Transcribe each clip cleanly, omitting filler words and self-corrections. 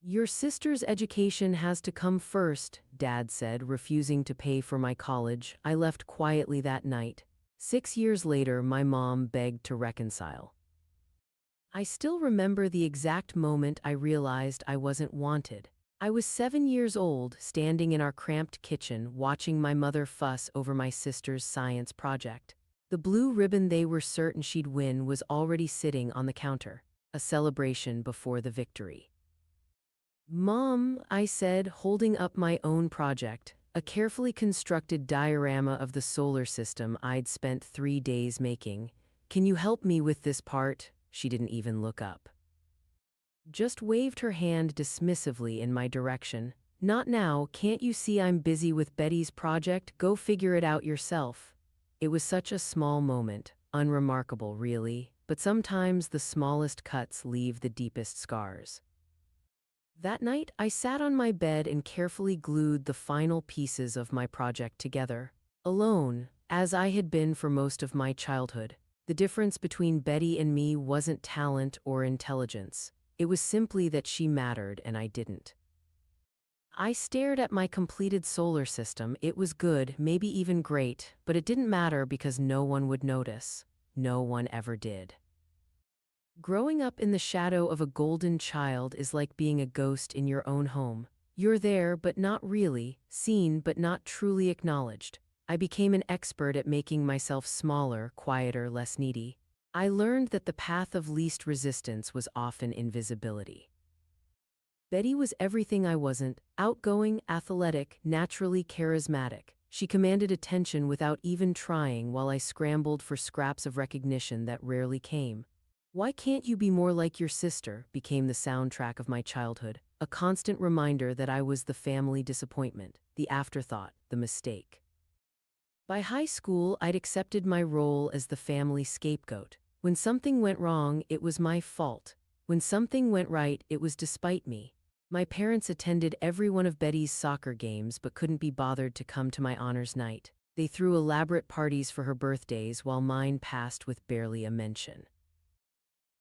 Your sister's education has to come first, Dad said, refusing to pay for my college. I left quietly that night. 6 years later, my mom begged to reconcile. I still remember the exact moment I realized I wasn't wanted. I was 7 years old, standing in our cramped kitchen, watching my mother fuss over my sister's science project. The blue ribbon they were certain she'd win was already sitting on the counter, a celebration before the victory. "Mom," I said, holding up my own project, a carefully constructed diorama of the solar system I'd spent 3 days making. "Can you help me with this part?" She didn't even look up. Just waved her hand dismissively in my direction. "Not now, can't you see I'm busy with Betty's project? Go figure it out yourself." It was such a small moment, unremarkable really, but sometimes the smallest cuts leave the deepest scars. That night, I sat on my bed and carefully glued the final pieces of my project together. Alone, as I had been for most of my childhood. The difference between Betty and me wasn't talent or intelligence. It was simply that she mattered and I didn't. I stared at my completed solar system. It was good, maybe even great, but it didn't matter because no one would notice. No one ever did. Growing up in the shadow of a golden child is like being a ghost in your own home. You're there, but not really, seen, but not truly acknowledged. I became an expert at making myself smaller, quieter, less needy. I learned that the path of least resistance was often invisibility. Betty was everything I wasn't: outgoing, athletic, naturally charismatic. She commanded attention without even trying while I scrambled for scraps of recognition that rarely came. "Why can't you be more like your sister?" became the soundtrack of my childhood, a constant reminder that I was the family disappointment, the afterthought, the mistake. By high school, I'd accepted my role as the family scapegoat. When something went wrong, it was my fault. When something went right, it was despite me. My parents attended every one of Betty's soccer games but couldn't be bothered to come to my honors night. They threw elaborate parties for her birthdays while mine passed with barely a mention.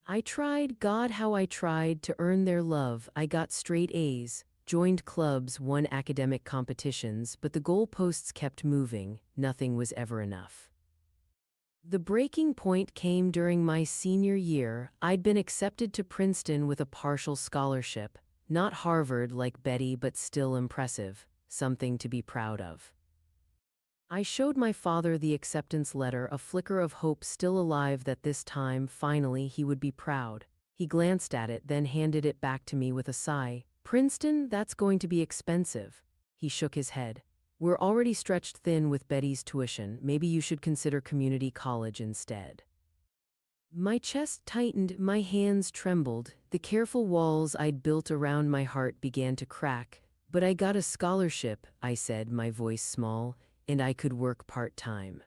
I tried, God how I tried, to earn their love. I got straight A's, joined clubs, won academic competitions, but the goalposts kept moving. Nothing was ever enough. The breaking point came during my senior year. I'd been accepted to Princeton with a partial scholarship, not Harvard like Betty, but still impressive, something to be proud of. I showed my father the acceptance letter, a flicker of hope still alive that this time, finally, he would be proud. He glanced at it, then handed it back to me with a sigh. "Princeton, that's going to be expensive." He shook his head. "We're already stretched thin with Betty's tuition. Maybe you should consider community college instead." My chest tightened, my hands trembled. The careful walls I'd built around my heart began to crack. "But I got a scholarship," I said, my voice small, "and I could work part-time."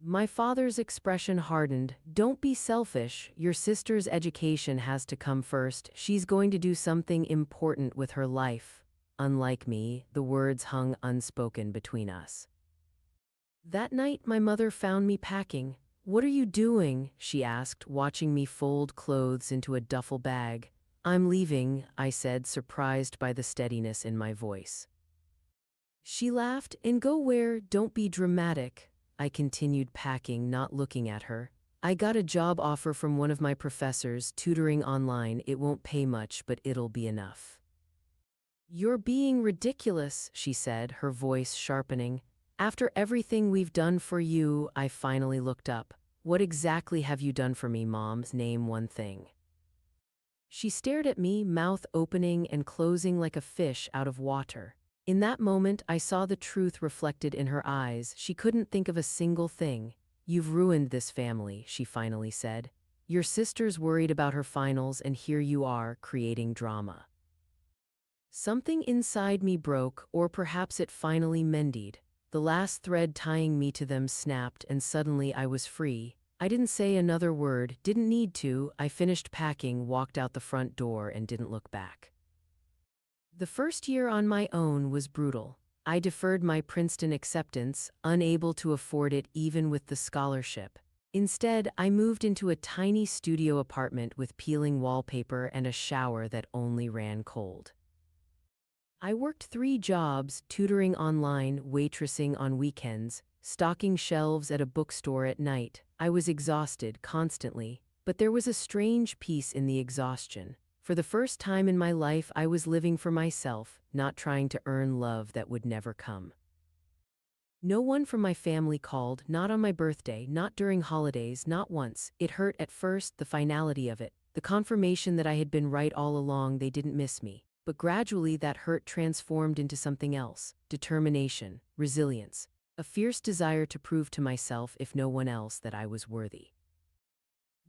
My father's expression hardened. "Don't be selfish. Your sister's education has to come first. She's going to do something important with her life. Unlike me." The words hung unspoken between us. That night, my mother found me packing. "What are you doing?" she asked, watching me fold clothes into a duffel bag. "I'm leaving," I said, surprised by the steadiness in my voice. She laughed. "And go where? Don't be dramatic." I continued packing, not looking at her. "I got a job offer from one of my professors, tutoring online. It won't pay much, but it'll be enough." "You're being ridiculous," she said, her voice sharpening. "After everything we've done for you." I finally looked up. "What exactly have you done for me, Mom? Name one thing." She stared at me, mouth opening and closing like a fish out of water. In that moment, I saw the truth reflected in her eyes. She couldn't think of a single thing. "You've ruined this family," she finally said. "Your sister's worried about her finals, and here you are, creating drama." Something inside me broke, or perhaps it finally mended. The last thread tying me to them snapped, and suddenly I was free. I didn't say another word, didn't need to. I finished packing, walked out the front door, and didn't look back. The first year on my own was brutal. I deferred my Princeton acceptance, unable to afford it even with the scholarship. Instead, I moved into a tiny studio apartment with peeling wallpaper and a shower that only ran cold. I worked 3 jobs, tutoring online, waitressing on weekends, stocking shelves at a bookstore at night. I was exhausted constantly, but there was a strange peace in the exhaustion. For the first time in my life, I was living for myself, not trying to earn love that would never come. No one from my family called, not on my birthday, not during holidays, not once. It hurt at first, the finality of it, the confirmation that I had been right all along, they didn't miss me. But gradually that hurt transformed into something else: determination, resilience, a fierce desire to prove to myself, if no one else, that I was worthy.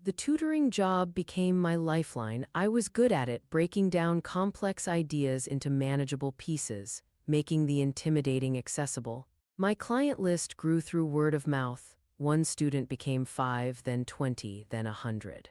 The tutoring job became my lifeline. I was good at it, breaking down complex ideas into manageable pieces, making the intimidating accessible. My client list grew through word of mouth. One student became 5, then 20, then 100.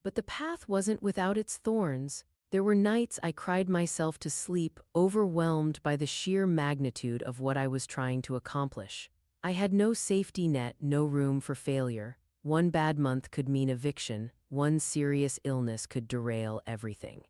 But the path wasn't without its thorns. There were nights I cried myself to sleep, overwhelmed by the sheer magnitude of what I was trying to accomplish. I had no safety net, no room for failure. One bad month could mean eviction, one serious illness could derail everything.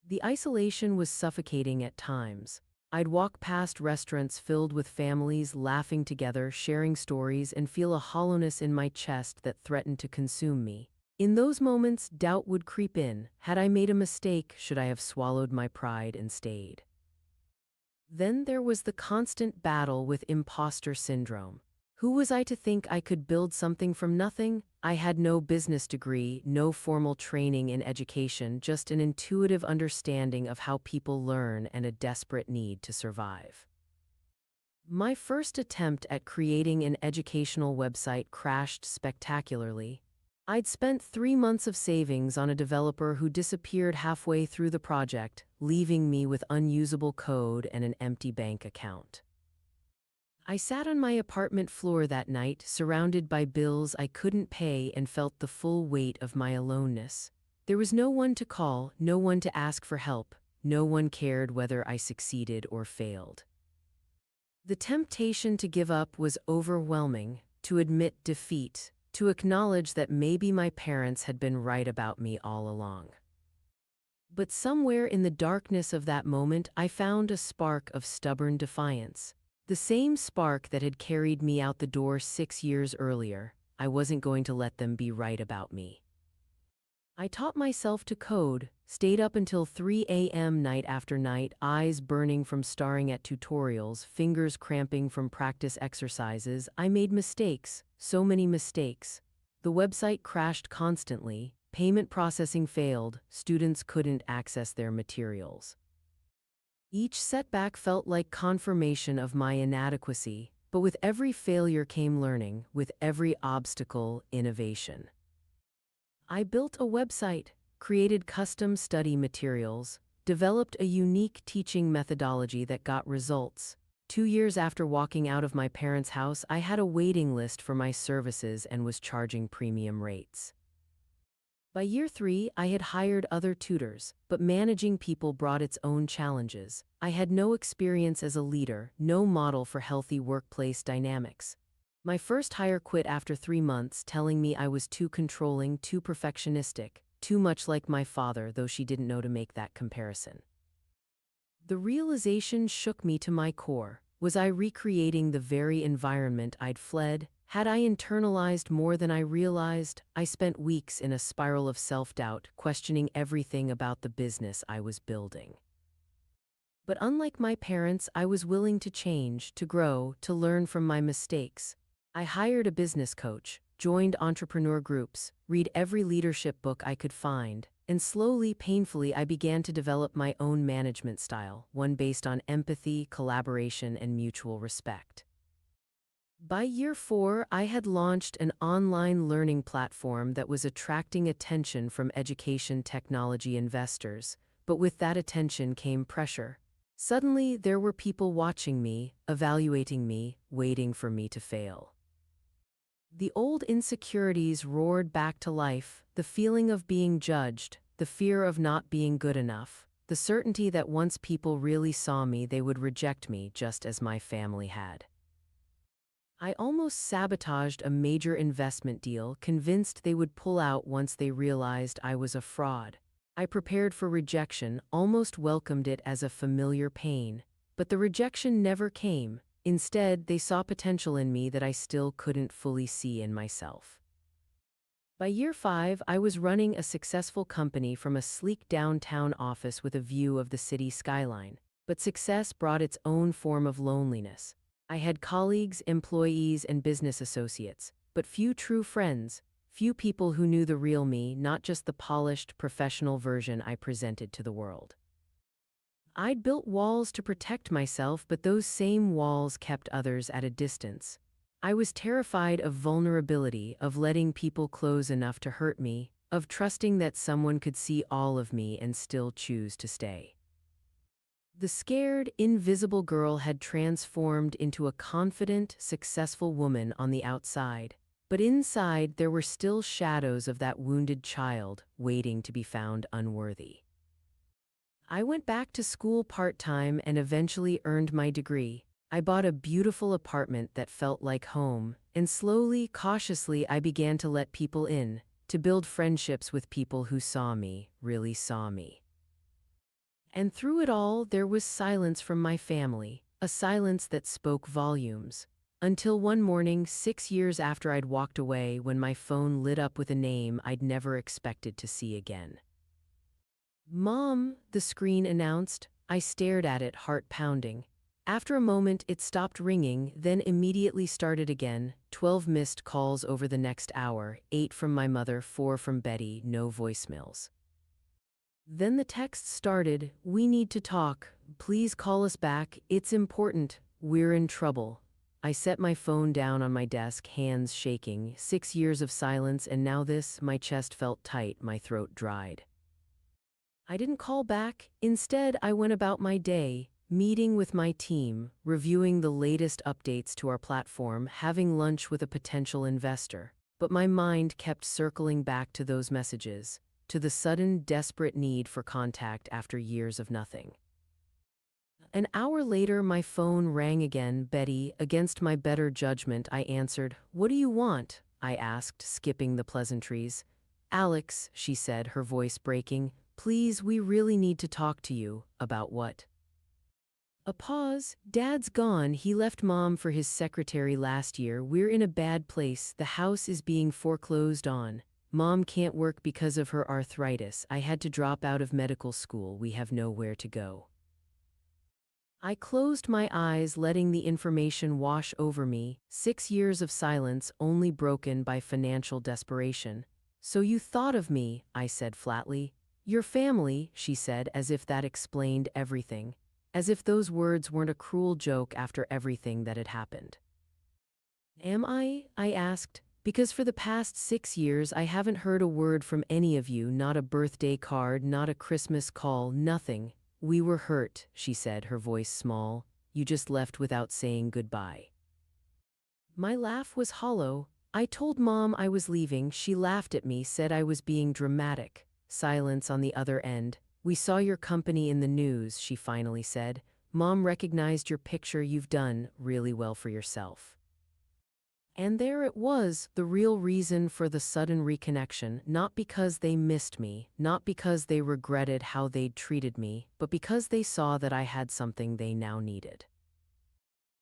The isolation was suffocating at times. I'd walk past restaurants filled with families laughing together, sharing stories, and feel a hollowness in my chest that threatened to consume me. In those moments, doubt would creep in. Had I made a mistake? Should I have swallowed my pride and stayed? Then there was the constant battle with imposter syndrome. Who was I to think I could build something from nothing? I had no business degree, no formal training in education, just an intuitive understanding of how people learn and a desperate need to survive. My first attempt at creating an educational website crashed spectacularly. I'd spent 3 months of savings on a developer who disappeared halfway through the project, leaving me with unusable code and an empty bank account. I sat on my apartment floor that night, surrounded by bills I couldn't pay, and felt the full weight of my aloneness. There was no one to call, no one to ask for help, no one cared whether I succeeded or failed. The temptation to give up was overwhelming, to admit defeat, to acknowledge that maybe my parents had been right about me all along. But somewhere in the darkness of that moment, I found a spark of stubborn defiance. The same spark that had carried me out the door 6 years earlier. I wasn't going to let them be right about me. I taught myself to code, stayed up until 3 a.m. night after night, eyes burning from staring at tutorials, fingers cramping from practice exercises. I made mistakes, so many mistakes. The website crashed constantly, payment processing failed, students couldn't access their materials. Each setback felt like confirmation of my inadequacy, but with every failure came learning, with every obstacle, innovation. I built a website, created custom study materials, developed a unique teaching methodology that got results. 2 years after walking out of my parents' house, I had a waiting list for my services and was charging premium rates. By year 3, I had hired other tutors, but managing people brought its own challenges. I had no experience as a leader, no model for healthy workplace dynamics. My first hire quit after 3 months, telling me I was too controlling, too perfectionistic, too much like my father, though she didn't know to make that comparison. The realization shook me to my core. Was I recreating the very environment I'd fled? Had I internalized more than I realized? I spent weeks in a spiral of self-doubt, questioning everything about the business I was building. But unlike my parents, I was willing to change, to grow, to learn from my mistakes. I hired a business coach, joined entrepreneur groups, read every leadership book I could find, and slowly, painfully, I began to develop my own management style, one based on empathy, collaboration, and mutual respect. By year 4, I had launched an online learning platform that was attracting attention from education technology investors, but with that attention came pressure. Suddenly, there were people watching me, evaluating me, waiting for me to fail. The old insecurities roared back to life, the feeling of being judged, the fear of not being good enough, the certainty that once people really saw me, they would reject me just as my family had. I almost sabotaged a major investment deal, convinced they would pull out once they realized I was a fraud. I prepared for rejection, almost welcomed it as a familiar pain. But the rejection never came. Instead, they saw potential in me that I still couldn't fully see in myself. By year 5, I was running a successful company from a sleek downtown office with a view of the city skyline. But success brought its own form of loneliness. I had colleagues, employees, and business associates, but few true friends, few people who knew the real me, not just the polished, professional version I presented to the world. I'd built walls to protect myself, but those same walls kept others at a distance. I was terrified of vulnerability, of letting people close enough to hurt me, of trusting that someone could see all of me and still choose to stay. The scared, invisible girl had transformed into a confident, successful woman on the outside. But inside, there were still shadows of that wounded child, waiting to be found unworthy. I went back to school part-time and eventually earned my degree. I bought a beautiful apartment that felt like home, and slowly, cautiously, I began to let people in, to build friendships with people who saw me, really saw me. And through it all, there was silence from my family, a silence that spoke volumes. Until one morning, 6 years after I'd walked away, when my phone lit up with a name I'd never expected to see again. "Mom," the screen announced. I stared at it, heart pounding. After a moment, it stopped ringing, then immediately started again. 12 missed calls over the next hour, 8 from my mother, 4 from Betty, no voicemails. Then the text started, "We need to talk. Please call us back. It's important. We're in trouble." I set my phone down on my desk, hands shaking. 6 years of silence, and now this. My chest felt tight, my throat dried. I didn't call back. Instead, I went about my day, meeting with my team, reviewing the latest updates to our platform, having lunch with a potential investor. But my mind kept circling back to those messages, to the sudden, desperate need for contact after years of nothing. An hour later, my phone rang again. "Betty." Against my better judgment, I answered. "What do you want?" I asked, skipping the pleasantries. "Alex," she said, her voice breaking, "please, we really need to talk to you." "About what?" A pause. "Dad's gone. He left Mom for his secretary last year. We're in a bad place. The house is being foreclosed on. Mom can't work because of her arthritis. I had to drop out of medical school. We have nowhere to go." I closed my eyes, letting the information wash over me. 6 years of silence, only broken by financial desperation. "So you thought of me," I said flatly. "Your family," she said, as if that explained everything. As if those words weren't a cruel joke after everything that had happened. "Am I?" I asked. "Because for the past 6 years I haven't heard a word from any of you, not a birthday card, not a Christmas call, nothing." "We were hurt," she said, her voice small. "You just left without saying goodbye." My laugh was hollow. I told Mom I was leaving. She laughed at me, said I was being dramatic. Silence on the other end. "We saw your company in the news," she finally said. "Mom recognized your picture. You've done really well for yourself." And there it was, the real reason for the sudden reconnection, not because they missed me, not because they regretted how they'd treated me, but because they saw that I had something they now needed.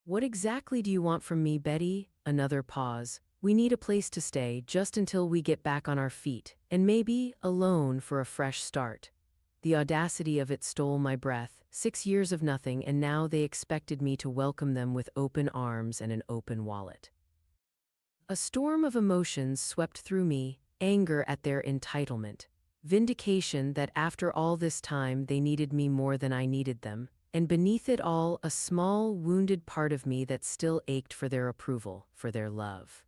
"What exactly do you want from me, Betty?" Another pause. "We need a place to stay, just until we get back on our feet, and maybe a loan for a fresh start." The audacity of it stole my breath. 6 years of nothing, and now they expected me to welcome them with open arms and an open wallet. A storm of emotions swept through me, anger at their entitlement, vindication that after all this time they needed me more than I needed them, and beneath it all a small, wounded part of me that still ached for their approval, for their love.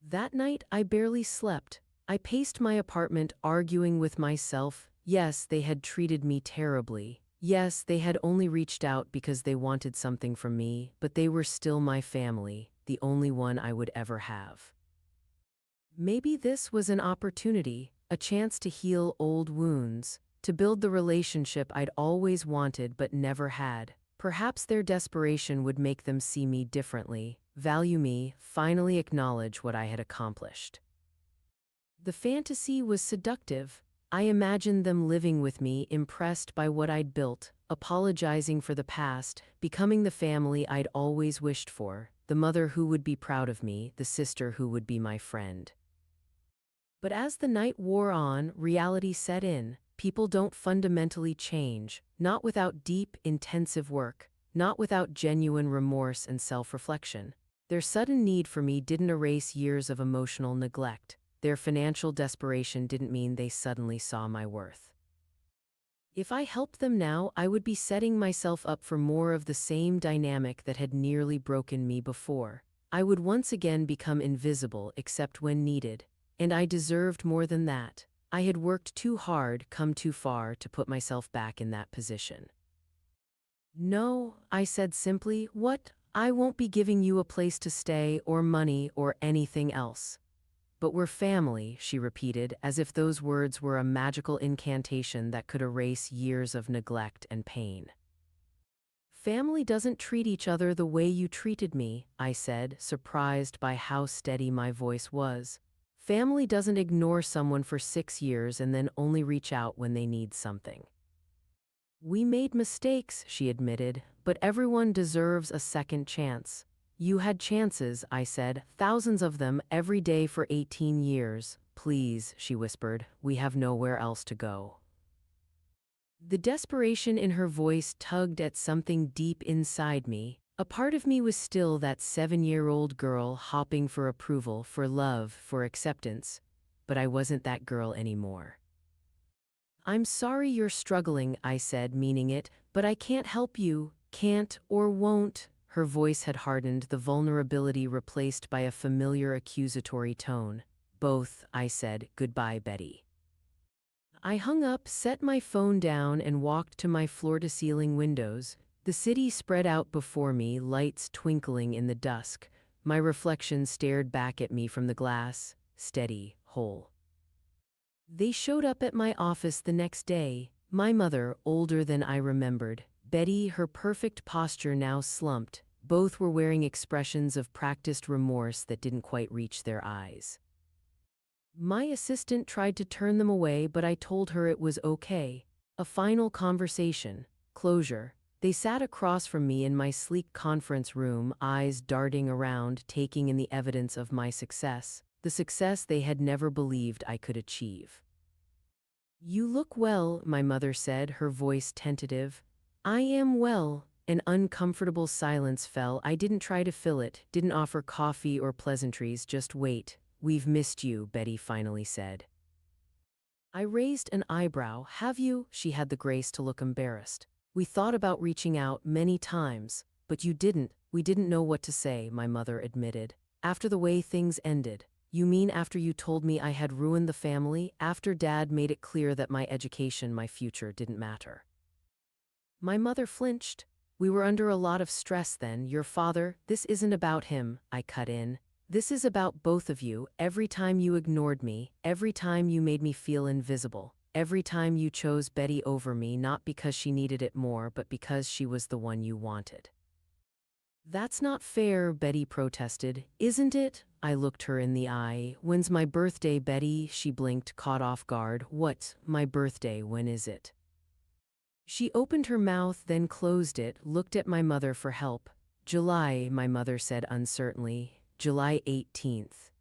That night I barely slept. I paced my apartment, arguing with myself. Yes, they had treated me terribly. Yes, they had only reached out because they wanted something from me, but they were still my family, the only one I would ever have. Maybe this was an opportunity, a chance to heal old wounds, to build the relationship I'd always wanted but never had. Perhaps their desperation would make them see me differently, value me, finally acknowledge what I had accomplished. The fantasy was seductive. I imagined them living with me, impressed by what I'd built, apologizing for the past, becoming the family I'd always wished for, the mother who would be proud of me, the sister who would be my friend. But as the night wore on, reality set in. People don't fundamentally change, not without deep, intensive work, not without genuine remorse and self-reflection. Their sudden need for me didn't erase years of emotional neglect. Their financial desperation didn't mean they suddenly saw my worth. If I helped them now, I would be setting myself up for more of the same dynamic that had nearly broken me before. I would once again become invisible except when needed, and I deserved more than that. I had worked too hard, come too far to put myself back in that position. No, I said simply, what? I won't be giving you a place to stay or money or anything else. But we're family, she repeated, as if those words were a magical incantation that could erase years of neglect and pain. Family doesn't treat each other the way you treated me, I said, surprised by how steady my voice was. Family doesn't ignore someone for 6 years and then only reach out when they need something. We made mistakes, she admitted, but everyone deserves a second chance. You had chances, I said, thousands of them every day for 18 years. Please, she whispered, we have nowhere else to go. The desperation in her voice tugged at something deep inside me. A part of me was still that 7-year-old girl hopping for approval, for love, for acceptance, but I wasn't that girl anymore. I'm sorry you're struggling, I said, meaning it, but I can't help you, can't or won't. Her voice had hardened, the vulnerability replaced by a familiar accusatory tone. Both, I said, goodbye, Betty. I hung up, set my phone down, and walked to my floor-to-ceiling windows. The city spread out before me, lights twinkling in the dusk. My reflection stared back at me from the glass, steady, whole. They showed up at my office the next day. My mother, older than I remembered. Betty, her perfect posture now slumped. Both were wearing expressions of practiced remorse that didn't quite reach their eyes. My assistant tried to turn them away, but I told her it was okay. A final conversation. Closure. They sat across from me in my sleek conference room, eyes darting around, taking in the evidence of my success, the success they had never believed I could achieve. You look well, my mother said, her voice tentative. I am well. An uncomfortable silence fell. I didn't try to fill it, didn't offer coffee or pleasantries, just wait. We've missed you, Betty finally said. I raised an eyebrow. Have you? She had the grace to look embarrassed. We thought about reaching out many times, but you didn't. We didn't know what to say, my mother admitted. After the way things ended. You mean after you told me I had ruined the family, after Dad made it clear that my education, my future didn't matter? My mother flinched. We were under a lot of stress then. Your father, this isn't about him, I cut in. This is about both of you. Every time you ignored me, every time you made me feel invisible, every time you chose Betty over me, not because she needed it more, but because she was the one you wanted. That's not fair, Betty protested. Isn't it? I looked her in the eye. When's my birthday, Betty? She blinked, caught off guard. What? My birthday, when is it? She opened her mouth, then closed it, looked at my mother for help. July, my mother said uncertainly. July 18th.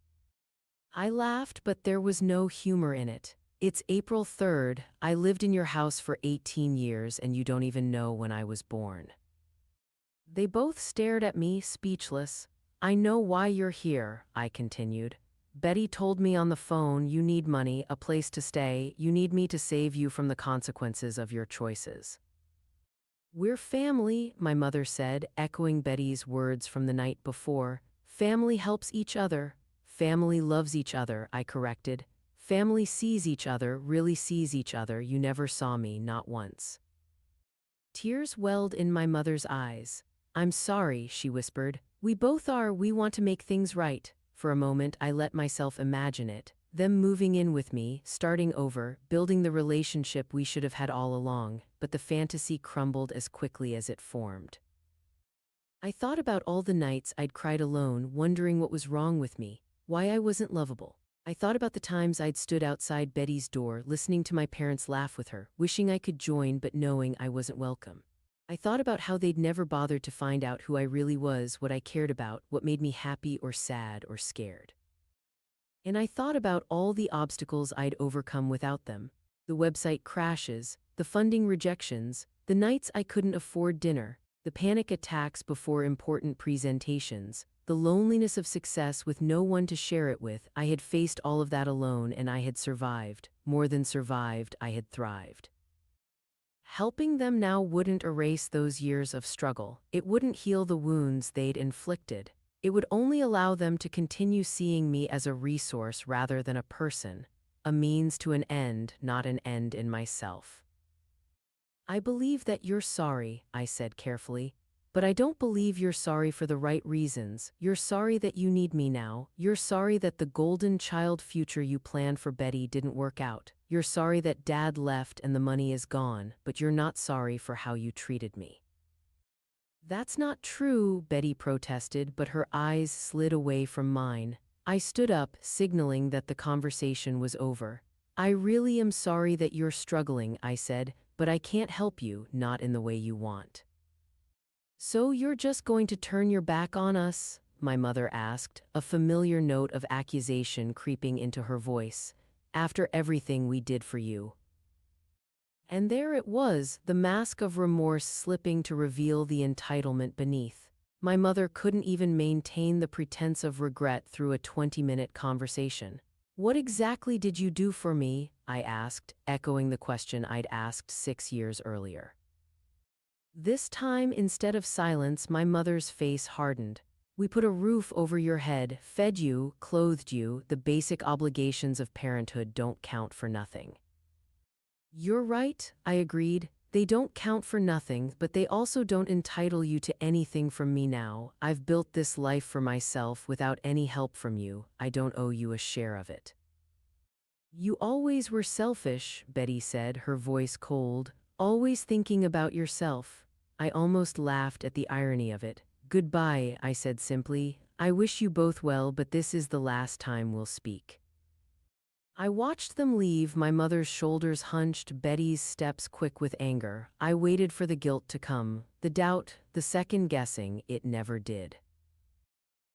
I laughed, but there was no humor in it. It's April 3rd. I lived in your house for 18 years and you don't even know when I was born. They both stared at me, speechless. I know why you're here, I continued. Betty told me on the phone you need money, a place to stay, you need me to save you from the consequences of your choices. We're family, my mother said, echoing Betty's words from the night before. Family helps each other. Family loves each other, I corrected. Family sees each other, really sees each other. You never saw me, not once. Tears welled in my mother's eyes. I'm sorry, she whispered. We both are. We want to make things right. For a moment I let myself imagine it. Them moving in with me, starting over, building the relationship we should have had all along, but the fantasy crumbled as quickly as it formed. I thought about all the nights I'd cried alone, wondering what was wrong with me, why I wasn't lovable. I thought about the times I'd stood outside Betty's door, listening to my parents laugh with her, wishing I could join but knowing I wasn't welcome. I thought about how they'd never bothered to find out who I really was, what I cared about, what made me happy or sad or scared. And I thought about all the obstacles I'd overcome without them. The website crashes, the funding rejections, the nights I couldn't afford dinner, the panic attacks before important presentations, the loneliness of success with no one to share it with. I had faced all of that alone and I had survived. More than survived, I had thrived. Helping them now wouldn't erase those years of struggle. It wouldn't heal the wounds they'd inflicted. It would only allow them to continue seeing me as a resource rather than a person, a means to an end, not an end in myself. I believe that you're sorry, I said carefully, but I don't believe you're sorry for the right reasons. You're sorry that you need me now. You're sorry that the golden child future you planned for Betty didn't work out. You're sorry that Dad left and the money is gone, but you're not sorry for how you treated me. That's not true, Betty protested, but her eyes slid away from mine. I stood up, signaling that the conversation was over. I really am sorry that you're struggling, I said, but I can't help you, not in the way you want. So you're just going to turn your back on us? My mother asked, a familiar note of accusation creeping into her voice. After everything we did for you. And there it was, the mask of remorse slipping to reveal the entitlement beneath. My mother couldn't even maintain the pretense of regret through a 20-minute conversation. What exactly did you do for me? I asked, echoing the question I'd asked 6 years earlier. This time, instead of silence, my mother's face hardened. We put a roof over your head, fed you, clothed you. The basic obligations of parenthood don't count for nothing. You're right, I agreed. They don't count for nothing, but they also don't entitle you to anything from me now. I've built this life for myself without any help from you. I don't owe you a share of it. You always were selfish, Betty said, her voice cold. Always thinking about yourself. I almost laughed at the irony of it. Goodbye, I said simply. I wish you both well, but this is the last time we'll speak. I watched them leave, my mother's shoulders hunched, Betty's steps quick with anger. I waited for the guilt to come, the doubt, the second guessing. It never did.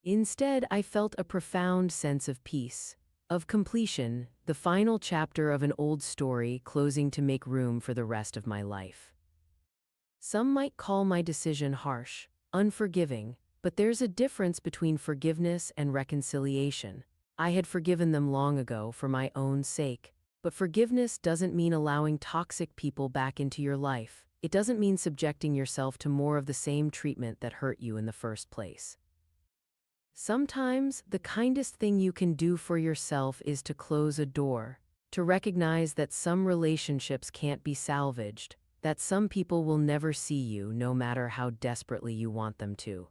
Instead, I felt a profound sense of peace, of completion, the final chapter of an old story closing to make room for the rest of my life. Some might call my decision harsh, unforgiving, but there's a difference between forgiveness and reconciliation. I had forgiven them long ago for my own sake, but forgiveness doesn't mean allowing toxic people back into your life. It doesn't mean subjecting yourself to more of the same treatment that hurt you in the first place. Sometimes, the kindest thing you can do for yourself is to close a door, to recognize that some relationships can't be salvaged, that some people will never see you no matter how desperately you want them to.